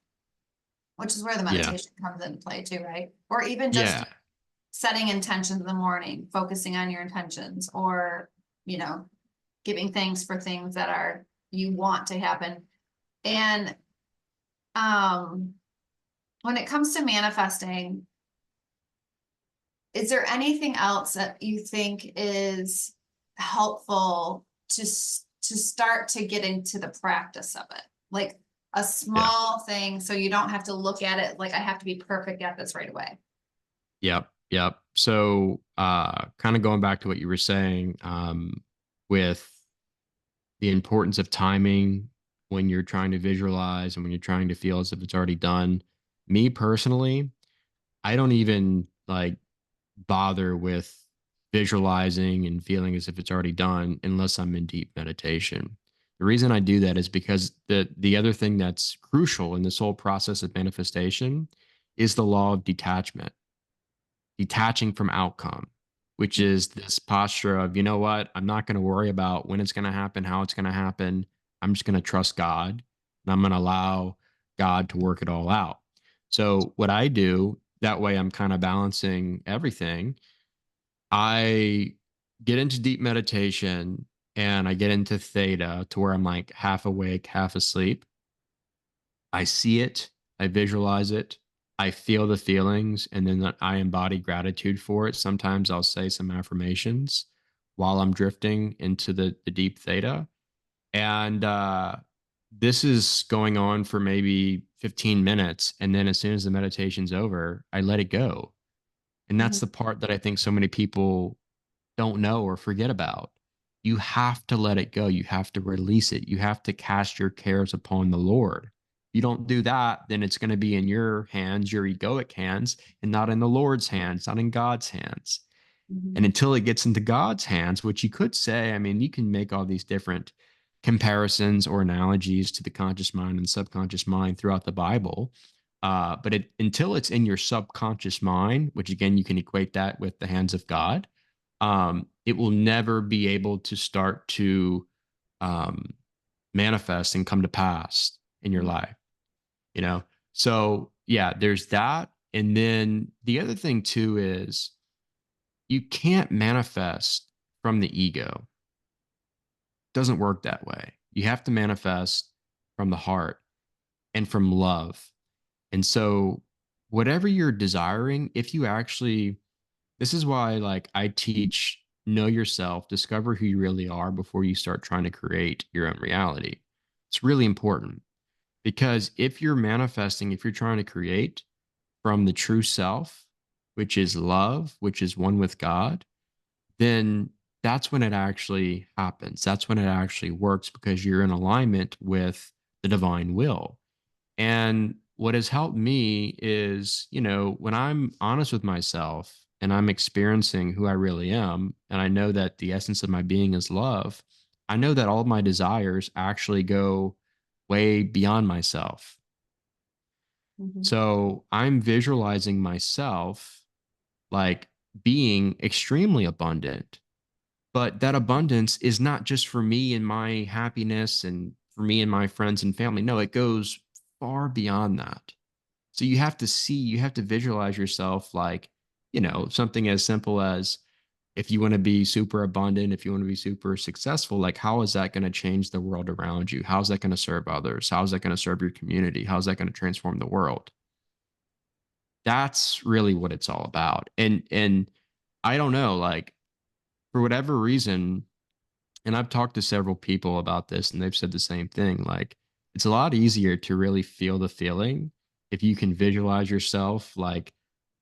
which is where the Yeah. meditation comes into play too, right? Or even just Yeah. setting intentions in the morning, focusing on your intentions, or, you know, giving thanks for things that are you want to happen. And um when it comes to manifesting, is there anything else that you think is helpful to start to get into the practice of it? Like, a Yeah. small thing, so you don't have to look at it like I have to be perfect at this right away. Yep. Yep. So, kind of going back to what you were saying, with the importance of timing when you're trying to visualize and when you're trying to feel as if it's already done. Me personally, I don't even like bother with visualizing and feeling as if it's already done unless I'm in deep meditation. The reason I do that is because the other thing that's crucial in this whole process of manifestation is the law of detachment, detaching from outcome, which is this posture of, you know what, I'm not going to worry about when it's going to happen, how it's going to happen. I'm just going to trust God and I'm going to allow God to work it all out. So, what I do that way, I'm kind of balancing everything. I get into deep meditation and I get into theta to where I'm like half awake, half asleep. I see it, I visualize it, I feel the feelings, and then I embody gratitude for it. Sometimes I'll say some affirmations while I'm drifting into the deep theta. And this is going on for maybe 15 minutes. And then as soon as the meditation's over, I let it go. And that's Mhm, the part that I think so many people don't know or forget about. You have to let it go. You have to release it. You have to cast your cares upon the Lord. If you don't do that, then it's going to be in your hands, your egoic hands, and not in the Lord's hands, not in God's hands. mhm, And until it gets into God's hands, which you could say, I mean, you can make all these different comparisons or analogies to the conscious mind and subconscious mind throughout the Bible. Until it's in your subconscious mind, which again, you can equate that with the hands of God, it will never be able to start to um, manifest and come to pass in your mhm, life, you know? So, yeah, there's that. And then the other thing too is you can't manifest from the ego. It doesn't work that way. You have to manifest from the heart and from love. And so, whatever you're desiring, if you actually, this is why, like, I teach know yourself, discover who you really are before you start trying to create your own reality. It's really important because if you're manifesting, if you're trying to create from the true self, which is love, which is one with God, then that's when it actually happens. That's when it actually works because you're in alignment with the divine will. And what has helped me is, when I'm honest with myself and I'm experiencing who I really am, and I know that the essence of my being is love, I know that all of my desires actually go way beyond myself. mhm, So I'm visualizing myself like being extremely abundant, but that abundance is not just for me and my happiness and for me and my friends and family. No, it goes far beyond that. So you have to see, you have to visualize yourself like, something as simple as if you want to be super abundant, if you want to be super successful, like how is that going to change the world around you? How's that going to serve others? How's that going to serve your community? How's that going to transform the world? That's really what it's all about. And I don't know, like for whatever reason, and I've talked to several people about this and they've said the same thing. Like, it's a lot easier to really feel the feeling if you can visualize yourself like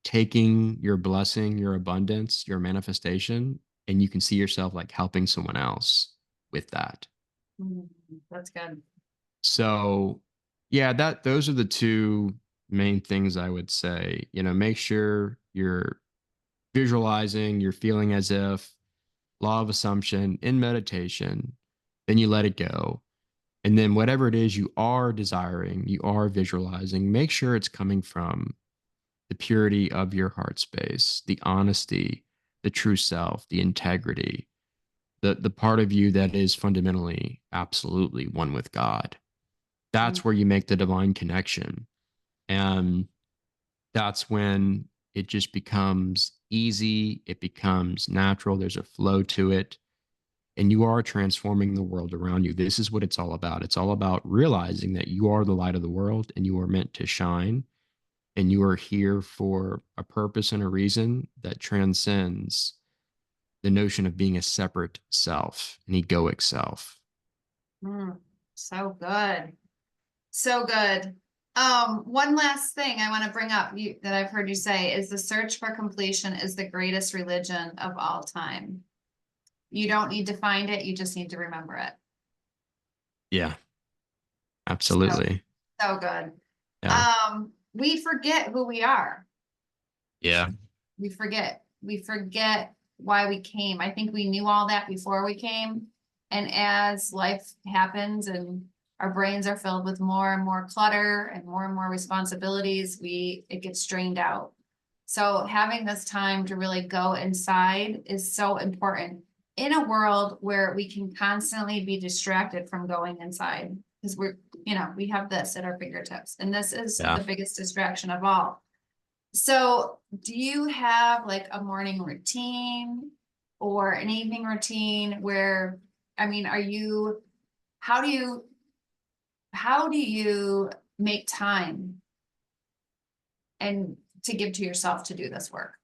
taking your blessing, your abundance, your manifestation, and you can see yourself like helping someone else with that. mhm. That's good. So, yeah, those are the two main things I would say. Make sure you're visualizing, you're feeling as if law of assumption in meditation, then you let it go. And then whatever it is you are desiring, you are visualizing, make sure it's coming from the purity of your heart space, the honesty, the true self, the integrity, the part of you that is fundamentally absolutely one with God. Mhm, That's where you make the divine connection. And that's when it just becomes easy, it becomes natural, there's a flow to it and you are transforming the world around you. This is what it's all about. It's all about realizing that you are the light of the world and you are meant to shine and you are here for a purpose and a reason that transcends the notion of being a separate self, an egoic self. mm. So good. So good. One last thing I want to bring up that I've heard you say is the search for completion is the greatest religion of all time. You don't need to find it, you just need to remember it. Yeah, So, absolutely. so good. Yeah. We forget who we are. Yeah. We forget why we came. I think we knew all that before we came. And as life happens and our brains are filled with more and more clutter and more responsibilities, it gets drained out. So having this time to really go inside is so important in a world where we can constantly be distracted from going inside because we have this at our fingertips, and this is Yeah. the biggest distraction of all. So, do you have like a morning routine or an evening routine where, I mean, how do you, how do you make time and to give to yourself to do this work?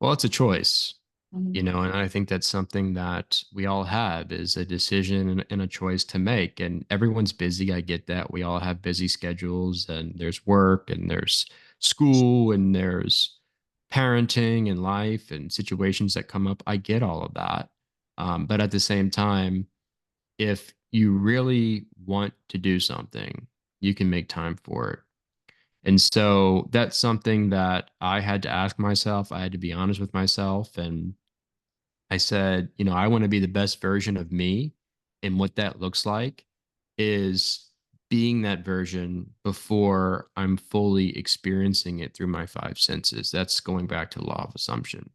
Well, it's a choice, Mhm. and I think that's something that we all have is a decision and a choice to make. And everyone's busy. I get that. We all have busy schedules, and there's work and there's school and there's parenting and life and situations that come up. I get all of that. But at the same time, if you really want to do something, you can make time for it. And so that's something that I had to ask myself. I had to be honest with myself. And I said, I want to be the best version of me. And what that looks like is being that version before I'm fully experiencing it through my five senses. That's going back to law of assumption.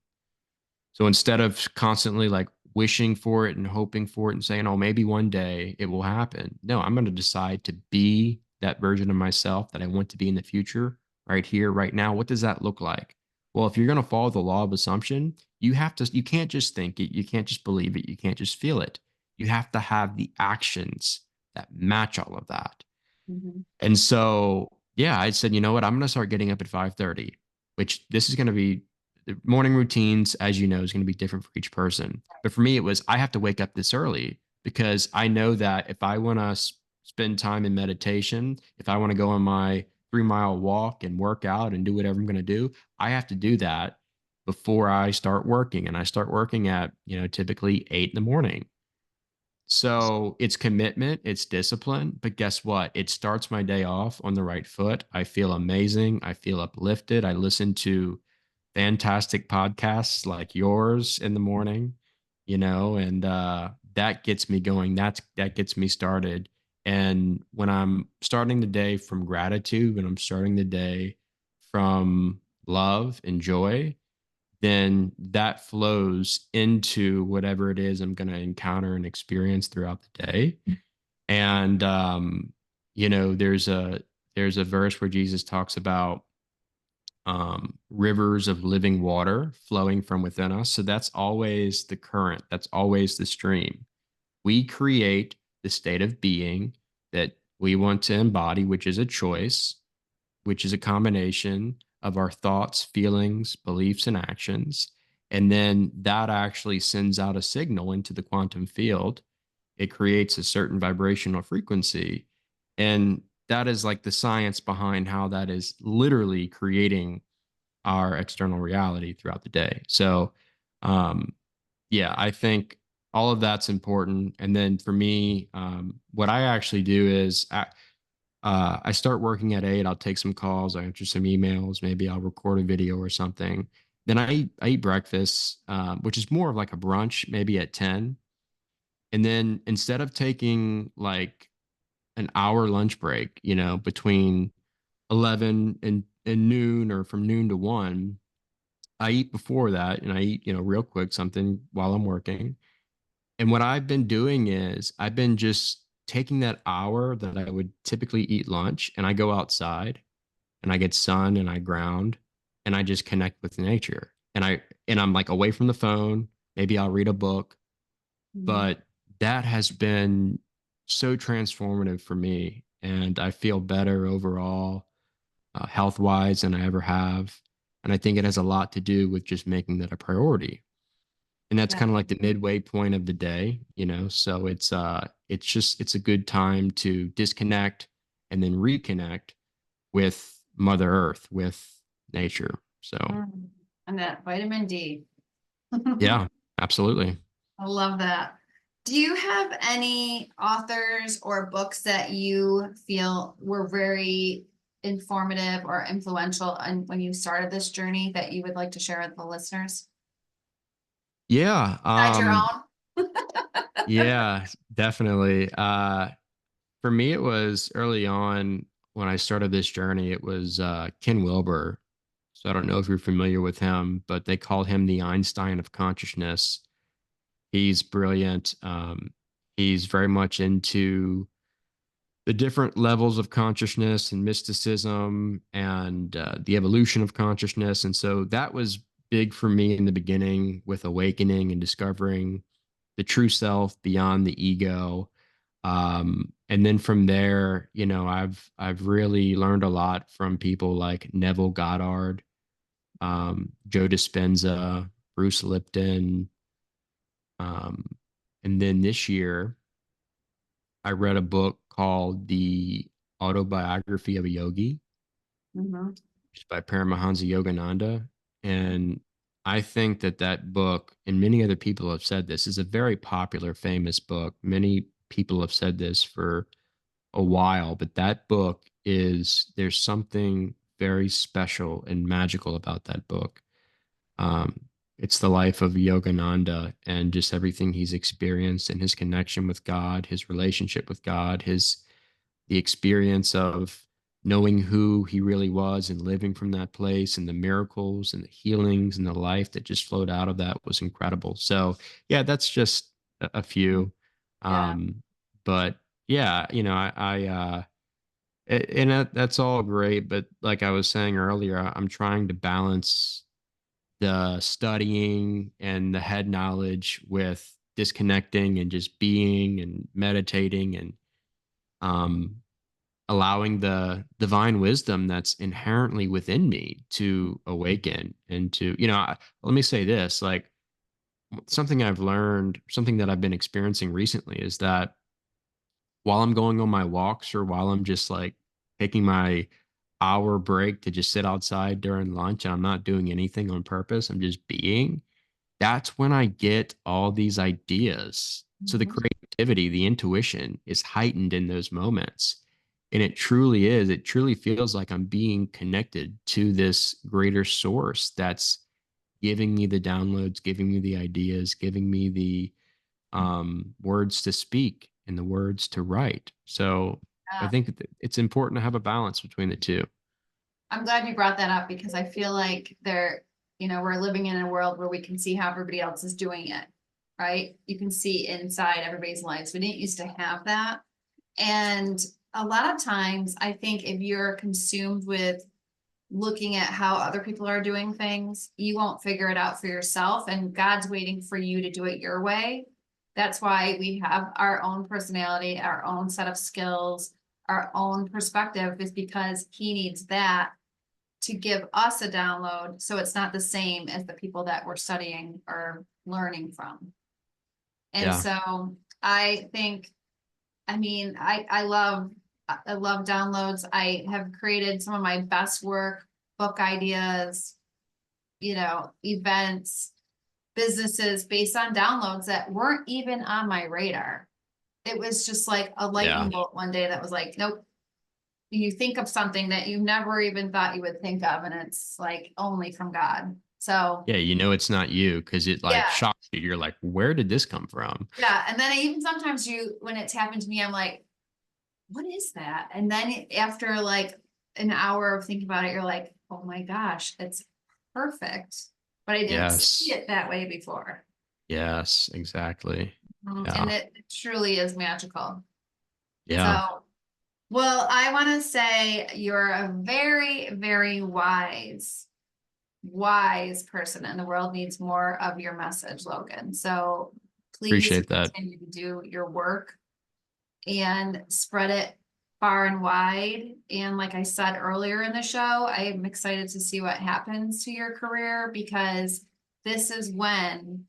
So instead of constantly like wishing for it and hoping for it and saying, oh, maybe one day it will happen. No, I'm going to decide to be that version of myself that I want to be in the future, right here, right now. What does that look like? Well, if you're going to follow the law of assumption, you can't just think it, you can't just believe it, you can't just feel it. You have to have the actions that match all of that. Mhm. And so, yeah, I said, you know what? I'm going to start getting up at 5:30, which this is going to be the morning routines, as you know, is going to be different for each person. But for me, it was I have to wake up this early because I know that if I want to spend time in meditation, if I want to go on my 3 mile walk and work out and do whatever I'm going to do, I have to do that before I start working. And I start working at, typically 8 in the morning. So it's commitment, it's discipline, but guess what? It starts my day off on the right foot. I feel amazing. I feel uplifted. I listen to fantastic podcasts like yours in the morning, and that gets me going. That gets me started. And when I'm starting the day from gratitude, when I'm starting the day from love and joy, then that flows into whatever it is I'm going to encounter and experience throughout the day. And there's a verse where Jesus talks about rivers of living water flowing from within us. So that's always the current. That's always the stream. We create the state of being that we want to embody, which is a choice, which is a combination of our thoughts, feelings, beliefs, and actions. And then that actually sends out a signal into the quantum field. It creates a certain vibrational frequency. And that is like the science behind how that is literally creating our external reality throughout the day. So, um, yeah, I think all of that's important. And then for me, what I actually do is I start working at 8. I'll take some calls. I answer some emails. Maybe I'll record a video or something. Then I eat breakfast, which is more of like a brunch, maybe at 10. And then instead of taking like an hour lunch break, between 11 and noon or from noon to 1, I eat before that and I eat, real quick something while I'm working. And what I've been doing is I've been just taking that hour that I would typically eat lunch and I go outside and I get sun and I ground and I just connect with nature. And I'm like away from the phone. Maybe I'll read a book, Mhm. but that has been so transformative for me. And I feel better overall, health wise than I ever have. And I think it has a lot to do with just making that a priority. and that's Yeah. kind of like the midway point of the day, so it's a good time to disconnect and then reconnect with Mother Earth, with nature. So Mm. And that vitamin D. yeah, absolutely. I love that. Do you have any authors or books that you feel were very informative or influential and when you started this journey that you would like to share with the listeners? Yeah. Besides your own? Yeah, definitely. For me, it was early on when I started this journey, it was Ken Wilber. So I don't know if you're familiar with him, but they called him the Einstein of consciousness. He's brilliant. He's very much into the different levels of consciousness and mysticism and the evolution of consciousness. And so that was big for me in the beginning with awakening and discovering the true self beyond the ego. And then from there, I've really learned a lot from people like Neville Goddard, Joe Dispenza, Bruce Lipton. Um, and then this year, I read a book called The Autobiography of a Yogi, Mhm. which is by Paramahansa Yogananda. And I think that that book, and many other people have said this, is a very popular, famous book. Many people have said this for a while, but that book there's something very special and magical about that book. Um, it's the life of Yogananda and just everything he's experienced and his connection with God, his relationship with God, the experience of knowing who he really was and living from that place, and the miracles and the healings and the life that just flowed out of that was incredible. So yeah, that's just a few. Yeah. But yeah, and that's all great. But like I was saying earlier, I'm trying to balance the studying and the head knowledge with disconnecting and just being and meditating and um, allowing the divine wisdom that's inherently within me to awaken and to, let me say this, like something I've learned, something that I've been experiencing recently is that while I'm going on my walks or while I'm just like taking my hour break to just sit outside during lunch and I'm not doing anything on purpose, I'm just being, that's when I get all these ideas. So the Mhm. creativity, the intuition is heightened in those moments. And it truly is, it truly feels like I'm being connected to this greater source that's giving me the downloads, giving me the ideas, giving me the words to speak and the words to write. So I Yeah. think that it's important to have a balance between the two. I'm glad you brought that up because I feel like we're living in a world where we can see how everybody else is doing it, right? You can see inside everybody's lives. We didn't used to have that. And a lot of times, I think if you're consumed with looking at how other people are doing things, you won't figure it out for yourself. And God's waiting for you to do it your way. That's why we have our own personality, our own set of skills, our own perspective, is because He needs that to give us a download so it's not the same as the people that we're studying or learning from. And Yeah. so I think, I mean, I love downloads. I have created some of my best work, book ideas, events, businesses based on downloads that weren't even on my radar. It was just like a lightning Yeah. bolt one day that was like, nope. You think of something that you never even thought you would think of, and it's like only from God. So Yeah. It's not you because it like yeah, shocks you. You're like, where did this come from? yeah. And then I even sometimes when it's happened to me, I'm like, what is that? And then after like an hour of thinking about it, you're like, oh my gosh, it's perfect. But I didn't see Yes. it that way before. Yes, exactly. And Yeah. it truly is magical. Yeah. So, well, I want to say you're a very, very wise person, and the world needs more of your message, Logan. So please Appreciate that. continue to do your work and spread it far and wide. And like I said earlier in the show, I am excited to see what happens to your career because this is when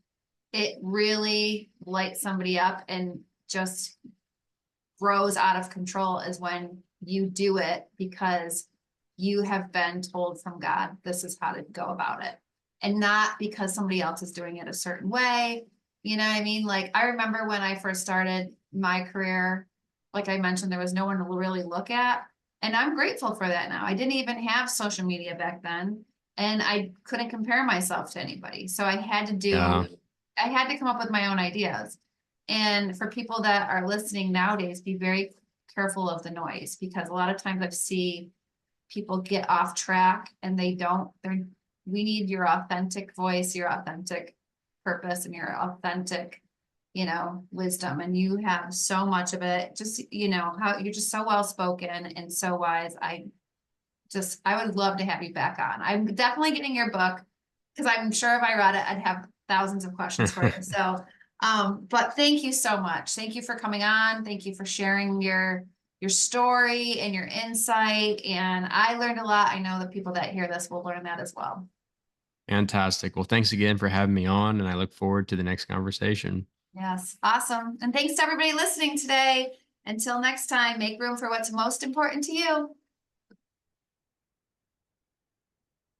it really lights somebody up and just grows out of control is when you do it because you have been told from God, this is how to go about it. And not because somebody else is doing it a certain way. You know what I mean? Like, I remember when I first started my career, like I mentioned, there was no one to really look at. And I'm grateful for that now. I didn't even have social media back then, and I couldn't compare myself to anybody. So Yeah. I had to come up with my own ideas. And for people that are listening nowadays, be very careful of the noise, because a lot of times I see people get off track and we need your authentic voice, your authentic purpose, and your authentic, wisdom. And you have so much of it. Just, how you're just so well spoken and so wise. I would love to have you back on. I'm definitely getting your book, because I'm sure if I read it, I'd have thousands of questions for you. So, but thank you so much. Thank you for coming on. Thank you for sharing your story and your insight. And I learned a lot. I know the people that hear this will learn that as well. Fantastic. Well, thanks again for having me on, and I look forward to the next conversation. Yes, awesome. And thanks to everybody listening today. Until next time, make room for what's most important to you.